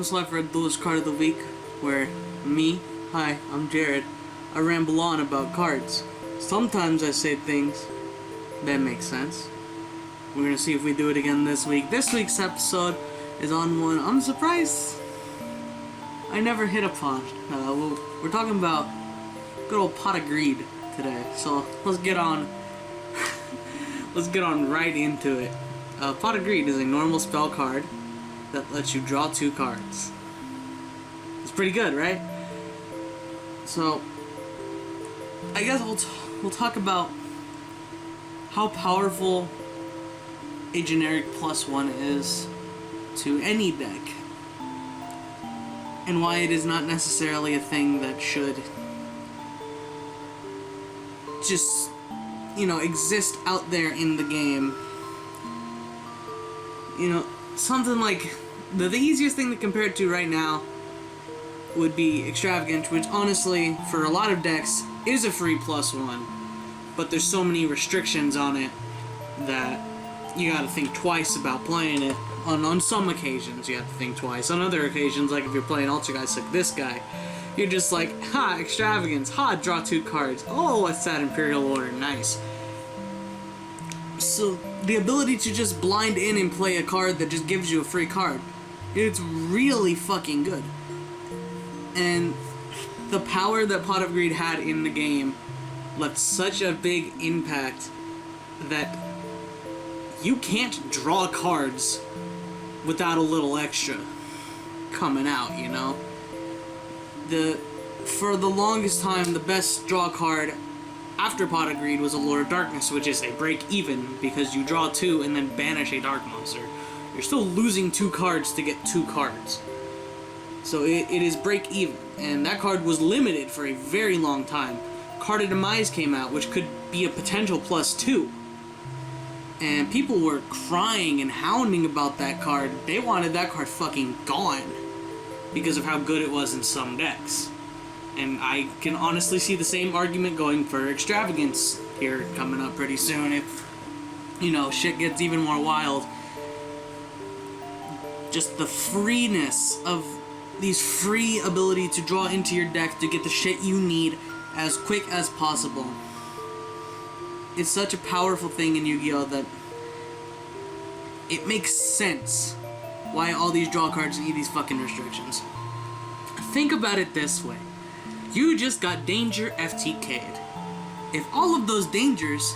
welcome to Slifer, Duelist Card of the Week, where hi, I'm Jared, I ramble on about cards. Sometimes I say things that make sense. We're gonna see if we do it again this week. This week's episode is on one I'm surprised I never hit upon. We're talking about good old Pot of Greed today, so let's get on let's get on right into it. Pot of Greed is a normal spell card that lets you draw 2 cards. It's pretty good, right? So, I guess we'll talk about how powerful a generic +1 is to any deck, and why it is not necessarily a thing that should just, exist out there in the game. Something like the easiest thing to compare it to right now would be Extravagant, which honestly, for a lot of decks, is a free +1, but there's so many restrictions on it that you gotta think twice about playing it. On some occasions, you have to think twice. On other occasions, like if you're playing Ultra Guys like this guy, you're just like, ha, Extravagance, ha, draw 2 cards. Oh, what's that Imperial Order? Nice. So, the ability to just blind in and play a card that just gives you a free card, it's really fucking good. And the power that Pot of Greed had in the game left such a big impact that you can't draw cards without a little extra coming out, For the longest time, the best draw card after Pot of Greed was a Lord of Darkness, which is a break even because you draw 2 and then banish a dark monster. You're still losing 2 cards to get 2 cards. So it is break even, and that card was limited for a very long time. Card of Demise came out, which could be a potential +2. And people were crying and hounding about that card. They wanted that card fucking gone because of how good it was in some decks. And I can honestly see the same argument going for Extravagance here coming up pretty soon if, shit gets even more wild. Just the freeness of these free ability to draw into your deck to get the shit you need as quick as possible. It's such a powerful thing in Yu-Gi-Oh! That it makes sense why all these draw cards need these fucking restrictions. Think about it this way. You just got Danger FTK'd. If all of those Dangers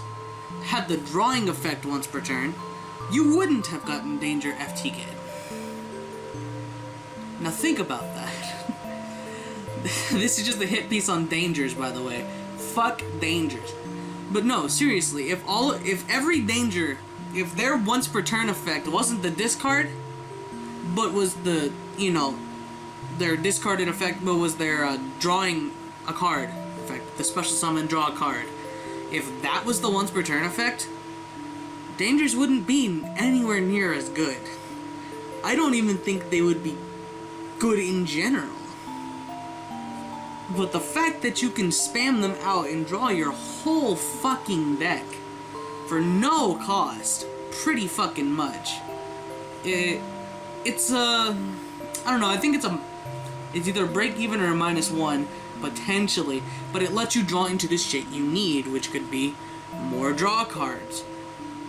had the drawing effect once per turn, you wouldn't have gotten Danger FTK'd. Now think about that. This is just a hit piece on Dangers, by the way. Fuck Dangers. But no, seriously, if every Danger, if their once per turn effect wasn't the discard, but was the, their discarded effect, but was their drawing a card effect, the special summon, draw a card. If that was the once per turn effect, Dangers wouldn't be anywhere near as good. I don't even think they would be good in general. But the fact that you can spam them out and draw your whole fucking deck for no cost, pretty fucking much. It's I don't know, I think it's either a break even or a -1, potentially, but it lets you draw into the shit you need, which could be more draw cards,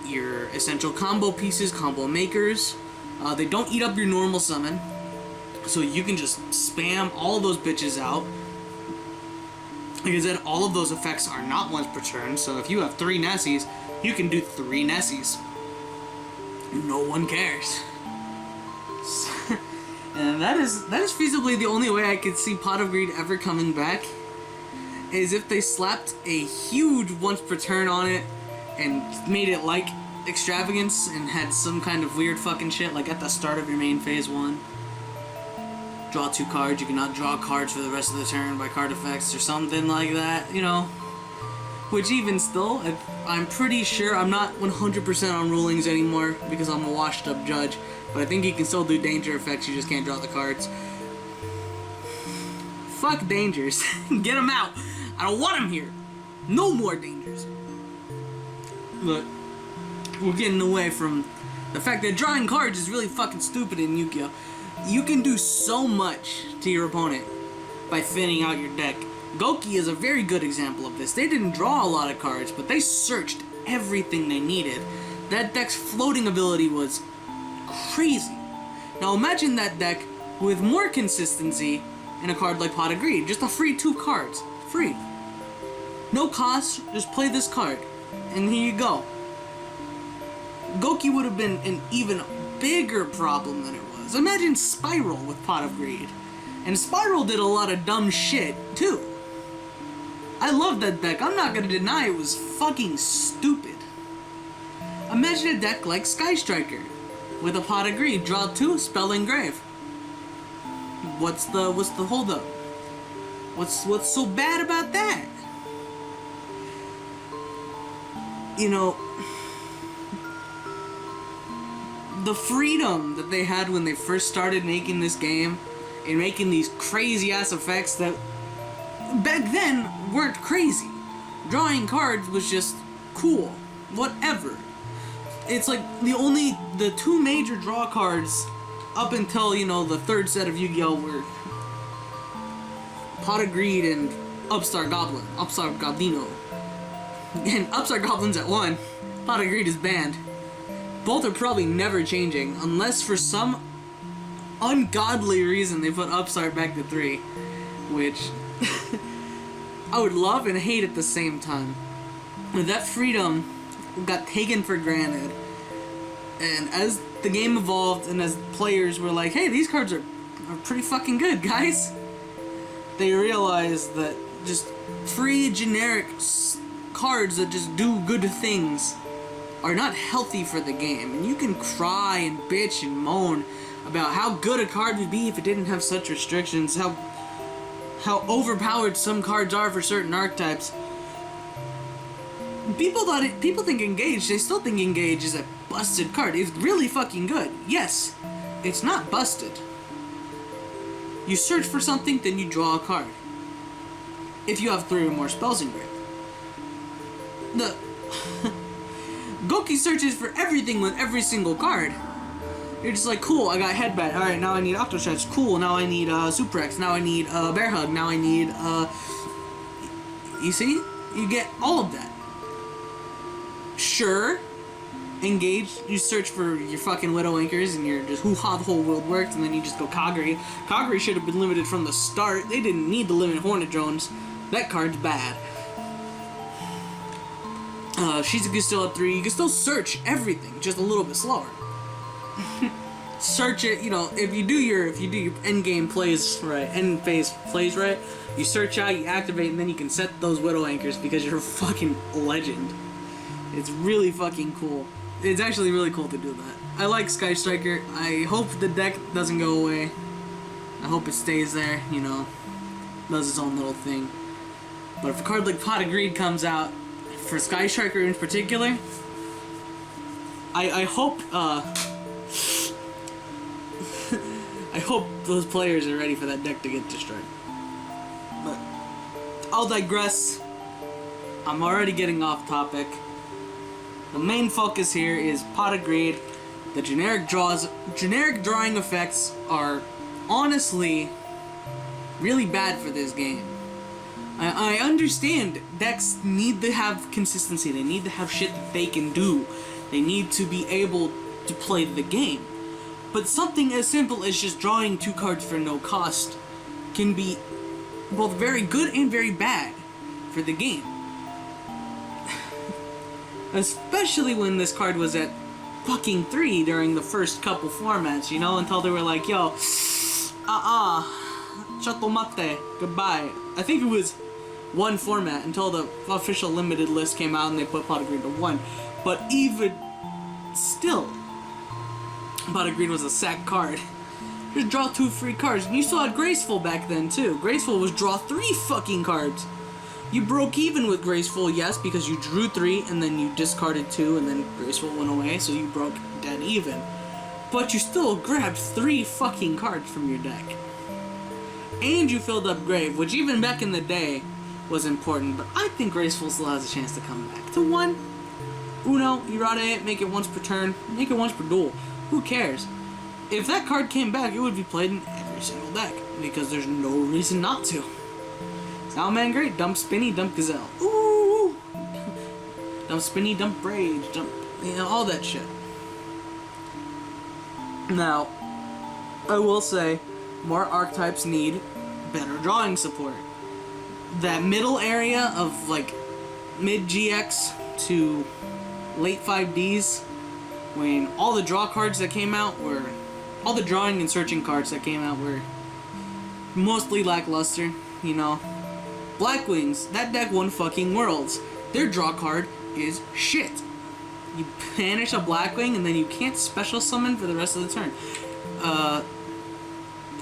your essential combo pieces, combo makers. They don't eat up your normal summon, so you can just spam all those bitches out. Like I said, all of those effects are not once per turn, so if you have 3 Nessies, you can do 3 Nessies. No one cares. And that is feasibly the only way I could see Pot of Greed ever coming back, is if they slapped a huge once per turn on it and made it like Extravagance and had some kind of weird fucking shit, like at the start of your main phase 1. Draw 2 cards, you cannot draw cards for the rest of the turn by card effects or something like that, Which even still, I'm pretty sure, I'm not 100% on rulings anymore because I'm a washed up judge, but I think you can still do danger effects, you just can't draw the cards. Fuck Dangers. Get them out. I don't want them here. No more Dangers. But we're getting away from the fact that drawing cards is really fucking stupid in Yu-Gi-Oh! You can do so much to your opponent by thinning out your deck. Goki is a very good example of this. They didn't draw a lot of cards, but they searched everything they needed. That deck's floating ability was crazy. Now imagine that deck with more consistency in a card like Pot of Greed. Just a free 2 cards. Free. No cost, just play this card. And here you go. Goki would have been an even bigger problem than it was. Imagine Spiral with Pot of Greed. And Spiral did a lot of dumb shit, too. I love that deck. I'm not gonna deny it was fucking stupid. Imagine a deck like Sky Striker with a Pot of Greed. Draw 2, Spell Engrave. What's the holdup? What's so bad about that? You know, the freedom that they had when they first started making this game and making these crazy ass effects that back then weren't crazy. Drawing cards was just cool. Whatever. It's like the 2 major draw cards up until, you know, the 3rd set of YuGiOh were Pot of Greed and Upstart Goblino. And Upstart Goblin's at 1. Pot of Greed is banned. Both are probably never changing, unless for some ungodly reason they put Upstart back to 3. Which I would love and hate at the same time. But that freedom got taken for granted. And as the game evolved and as players were like, hey, these cards are pretty fucking good, guys, they realized that just free generic cards that just do good things are not healthy for the game. And you can cry and bitch and moan about how good a card would be if it didn't have such restrictions, how overpowered some cards are for certain archetypes. People think Engage, they still think Engage is a busted card. It's really fucking good. Yes, it's not busted. You search for something, then you draw a card. If you have 3 or more spells engraved. The Goki searches for everything with every single card. You're just like, cool, I got Headbat. Alright, now I need Octostretch. Cool, now I need Suprex. Now I need Bear Hug. Now I need you see? You get all of that. Sure, Engage, you search for your fucking Widow Anchors and you're just hoo-ha, the whole world works, and then you just go Kagri. Kagri should have been limited from the start. They didn't need to limit Hornet Drones. That card's bad. Shizuku's still at 3. You can still search everything, just a little bit slower. Search it, you know, if you do your end game plays right, end phase plays right, you search out, you activate, and then you can set those Widow Anchors because you're a fucking legend. It's really fucking cool. It's actually really cool to do that. I like Sky Striker. I hope the deck doesn't go away. I hope it stays there, you know, does its own little thing. But if a card like Pot of Greed comes out, for Sky Striker in particular, I hope I hope those players are ready for that deck to get destroyed. But I'll digress. I'm already getting off topic. The main focus here is Pot of Greed. The generic drawing effects are honestly really bad for this game. I understand decks need to have consistency. They need to have shit that they can do. They need to be able to play the game. But something as simple as just drawing 2 cards for no cost can be both very good and very bad for the game. Especially when this card was at fucking 3 during the first couple formats, you know, until they were like, yo, chatomate, goodbye. I think it was 1 format until the official limited list came out and they put Pot of Greed to 1. But even still, Pot of Greed was a sack card. Just draw 2 free cards. And you still had Graceful back then too. Graceful was draw 3 fucking cards. You broke even with Graceful, yes, because you drew 3 and then you discarded 2 and then Graceful went away, so you broke dead even. But you still grabbed 3 fucking cards from your deck. And you filled up Grave, which even back in the day was important, but I think Graceful still has a chance to come back. To 1, Uno, Irade, make it once per turn, make it once per duel. Who cares? if that card came back, it would be played in every single deck, because there's no reason not to. Soundman great, dump Spinny, dump Gazelle. Ooh! Dump Spinny, dump Rage, dump, all that shit. Now, I will say, more archetypes need better drawing support. That middle area of, like, mid-GX to late 5Ds, when all the draw cards that came out were... all the drawing and searching cards that came out were mostly lackluster, you know. Blackwings, that deck won fucking Worlds. Their draw card is shit. You banish a Blackwing and then you can't special summon for the rest of the turn.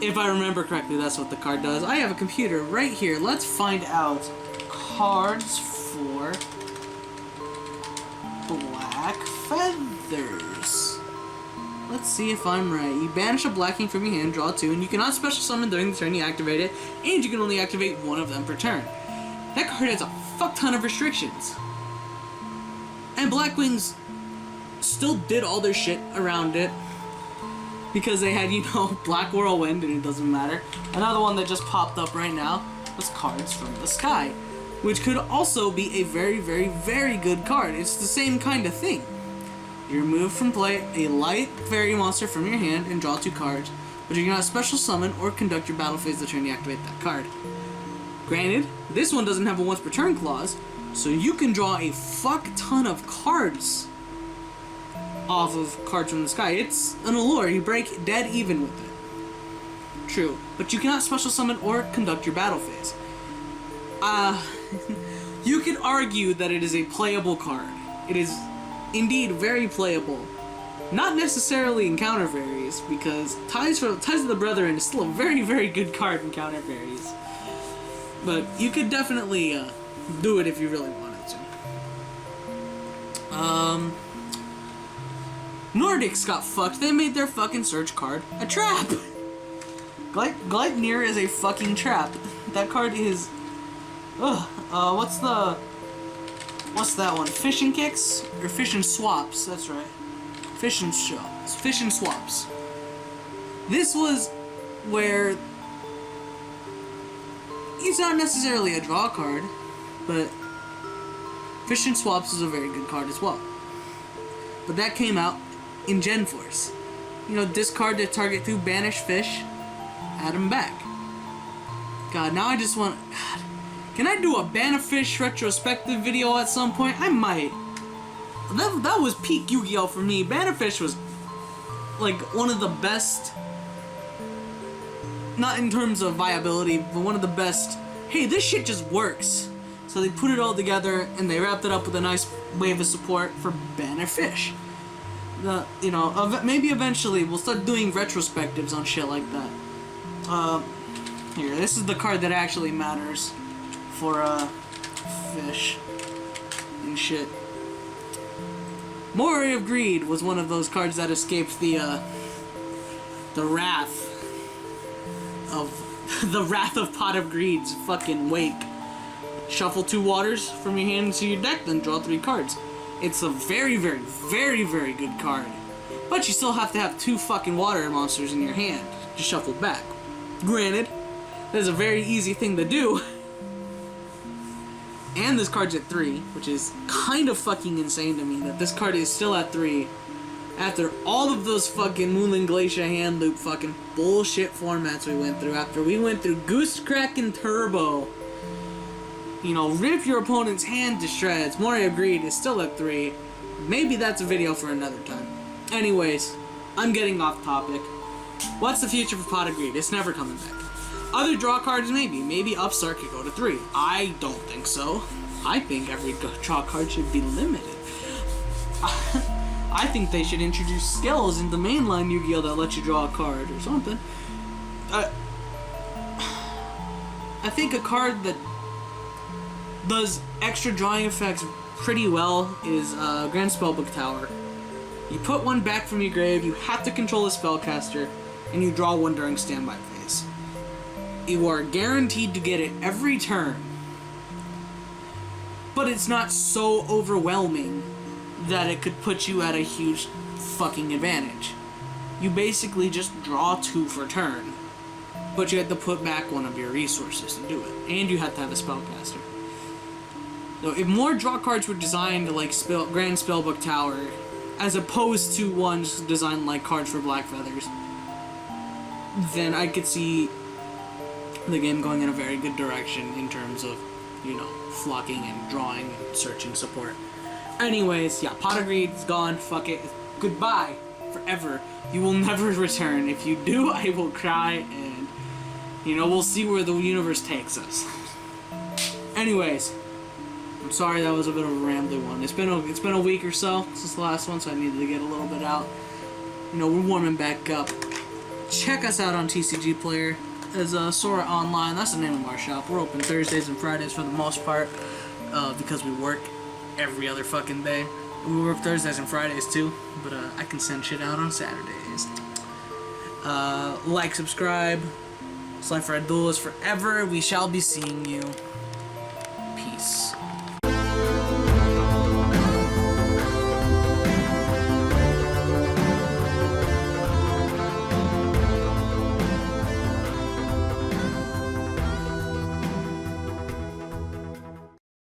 If I remember correctly, that's what the card does. I have a computer right here. Let's find out cards for Black Feathers. Let's see if I'm right. You banish a Blackwing from your hand, draw 2, and you cannot special summon during the turn you activate it, and you can only activate one of them per turn. That card has a fuck ton of restrictions. And Blackwings still did all their shit around it, because they had, you know, Black Whirlwind, and it doesn't matter. Another one that just popped up right now was Cards from the Sky, which could also be a very, very, very good card. It's the same kind of thing. You remove from play a light fairy monster from your hand and draw 2 cards, but you cannot special summon or conduct your battle phase the turn you activate that card. Granted, this one doesn't have a once per turn clause, so you can draw a fuck ton of cards off of Cards from the Sky. It's an allure, you break dead even with it. True, but you cannot special summon or conduct your battle phase. You could argue that it is a playable card. It is indeed very playable. Not necessarily in counter fairies, because Ties of the Brethren is still a very, very good card in counter fairies. But you could definitely do it if you really wanted to. Nordics got fucked. They made their fucking search card a trap. Gleipnir is a fucking trap. That card is... what's that one? Fishing Kicks? Or Fishing Swaps, that's right. Fishing Swaps. This was where... it's not necessarily a draw card, but Fishing Swaps is a very good card as well. But that came out in Gen Force. You know, discard to target 2 banish fish, add them back. God, now I just want... God. Can I do a Banifish retrospective video at some point? I might. That was peak YuGiOh for me. Banifish was like one of the best, not in terms of viability, but one of the best. Hey, this shit just works. So they put it all together and they wrapped it up with a nice wave of support for Banifish. You know, maybe eventually we'll start doing retrospectives on shit like that. Here, this is the card that actually matters for fish and shit. Moray of Greed was one of those cards that escaped the wrath of Pot of Greed's fucking wake. Shuffle 2 waters from your hand to your deck, then draw 3 cards. It's a very, very, very, very good card. But you still have to have 2 fucking water monsters in your hand to shuffle back. Granted, that is a very easy thing to do. And this card's at 3, which is kind of fucking insane to me that this card is still at 3 after all of those fucking Moonland Glacier hand loop fucking bullshit formats we went through. After we went through Goose Kraken Turbo, you know, rip your opponent's hand to shreds. Moray of Greed is still at 3. Maybe that's a video for another time. Anyways, I'm getting off topic. What's the future for Pot of Greed? It's never coming back. Other draw cards, maybe. Maybe Upstart could go to 3. I don't think so. I think every draw card should be limited. I think they should introduce skills in the mainline YuGiOh that let you draw a card or something. I think a card that does extra drawing effects pretty well is Grand Spellbook Tower. You put 1 back from your grave, you have to control a spellcaster, and you draw 1 during standby phase. You are guaranteed to get it every turn, but it's not so overwhelming that it could put you at a huge fucking advantage. you basically just draw 2 for turn. But you have to put back one of your resources to do it. And you have to have a spellcaster. So if more draw cards were designed like Grand Spellbook Tower, as opposed to ones designed like cards for Black Feathers, then I could see the game going in a very good direction in terms of, you know, flocking and drawing and searching support. Anyways, yeah, Pot of Greed's gone. Fuck it. Goodbye. Forever. You will never return. If you do, I will cry, and, you know, we'll see where the universe takes us. Anyways, I'm sorry that was a bit of a rambly one. It's been a week or so since the last one, so I needed to get a little bit out. You know, we're warming back up. Check us out on TCGPlayer as Sora Online. That's the name of our shop. We're open Thursdays and Fridays for the most part, because we work every other fucking day. We work Thursdays and Fridays too, but I can send shit out on Saturdays. Like, subscribe. Slifer at Duelists forever. We shall be seeing you.